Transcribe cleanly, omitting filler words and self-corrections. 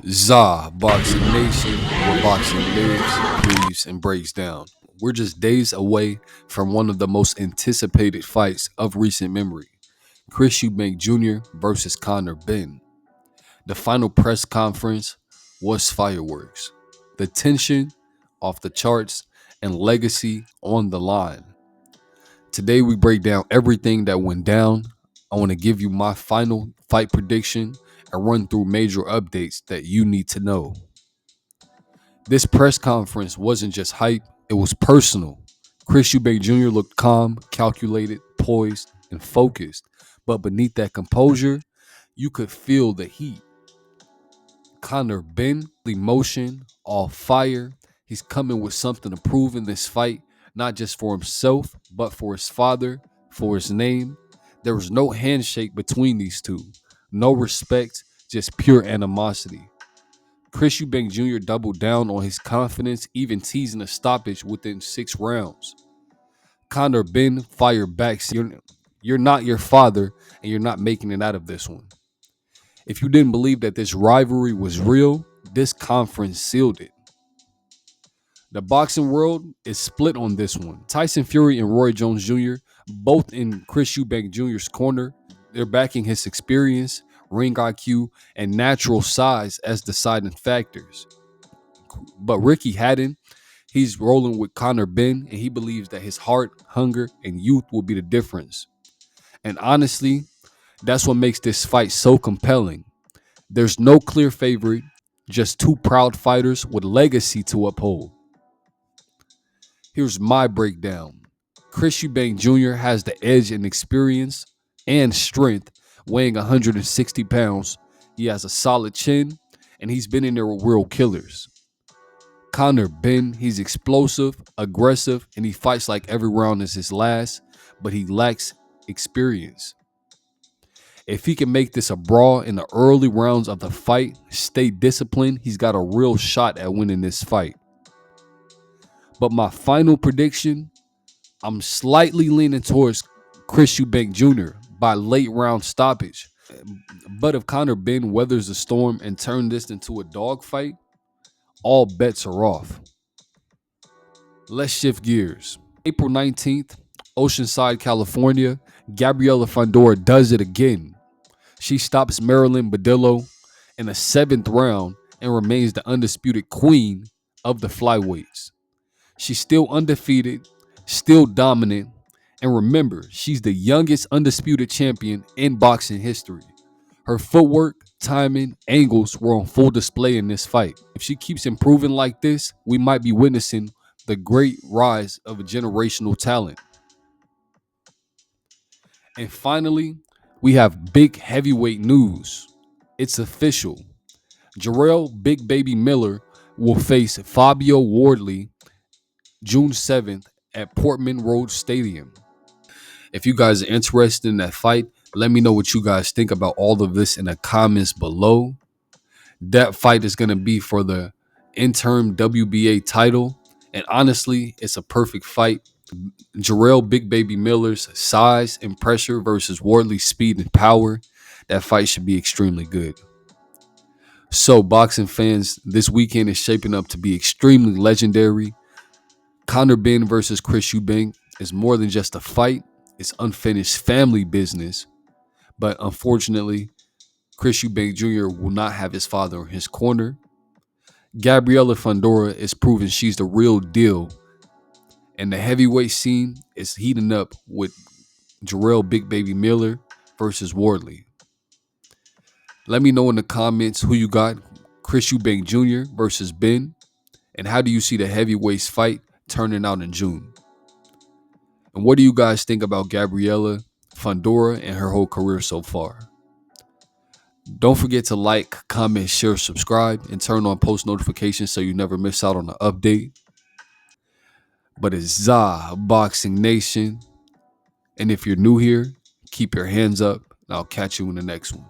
ZABoxingNation, where boxing lives, breathes, and breaks down. We're just days away from one of the most anticipated fights of recent memory. Chris Eubank Jr. versus Conor Benn. The final press conference was fireworks. The tension off the charts and legacy on the line. Today we break down everything that went down. I want to give you my final fight prediction and run through major updates that you need to know. This press conference wasn't just hype, it was personal. Chris Eubank Jr. looked calm, calculated, poised, and focused. But beneath that composure, you could feel the heat. Conor Benn, emotion, all fire. He's coming with something to prove in this fight, not just for himself, but for his father, for his name. There was no handshake between these two. No respect, just pure animosity. Chris Eubank Jr. doubled down on his confidence, even teasing a stoppage within 6 rounds. Conor Benn fired back, you're not your father, and you're not making it out of this one. If you didn't believe that this rivalry was real, this conference sealed it. The boxing world is split on this one. Tyson Fury and Roy Jones Jr., both in Chris Eubank Jr.'s corner, they're backing his experience, ring IQ, and natural size as deciding factors. But Ricky Haddon, he's rolling with Conor Benn, and he believes that his heart, hunger, and youth will be the difference. And honestly, that's what makes this fight so compelling. There's no clear favorite, just two proud fighters with legacy to uphold. Here's my breakdown. Chris Eubank Jr. has the edge in experience and strength, weighing 160 pounds. He has a solid chin, and he's been in there with real killers. Conor Benn, he's explosive, aggressive, and he fights like every round is his last, but he lacks experience. If he can make this a brawl in the early rounds of the fight, stay disciplined, he's got a real shot at winning this fight. But my final prediction, I'm slightly leaning towards Chris Eubank Jr. by late round stoppage. But if Conor Benn weathers the storm and turns this into a dogfight, all bets are off. Let's shift gears. April 19th, Oceanside, California, Gabriela Fundora does it again. She stops Marilyn Badillo in the 7th round and remains the undisputed queen of the flyweights. She's still undefeated, still dominant, and remember, she's the youngest undisputed champion in boxing history. Her footwork, timing, angles were on full display in this fight. If she keeps improving like this, we might be witnessing the great rise of a generational talent. And finally, we have big heavyweight news. It's official. Jarrell Big Baby Miller will face Fabio Wardley June 7th at Portman Road Stadium. If you guys are interested in that fight, let me know what you guys think about all of this in the comments below. That fight is going to be for the interim WBA title. And honestly, it's a perfect fight. Jarrell Big Baby Miller's size and pressure versus Wardley's speed and power. That fight should be extremely good. So, boxing fans, this weekend is shaping up to be extremely legendary. Conor Benn versus Chris Eubank is more than just a fight. It's unfinished family business. But unfortunately, Chris Eubank Jr. will not have his father in his corner. Gabriela Fundora is proving she's the real deal. And the heavyweight scene is heating up with Jarrell Big Baby Miller versus Wardley. Let me know in the comments who you got, Chris Eubank Jr. versus Benn, and how do you see the heavyweights fight turning out in June? And what do you guys think about Gabriela Fundora and her whole career so far? Don't forget to like, comment, share, subscribe, and turn on post notifications so you never miss out on an update. But it's ZABoxingNation. And if you're new here, keep your hands up, and I'll catch you in the next one.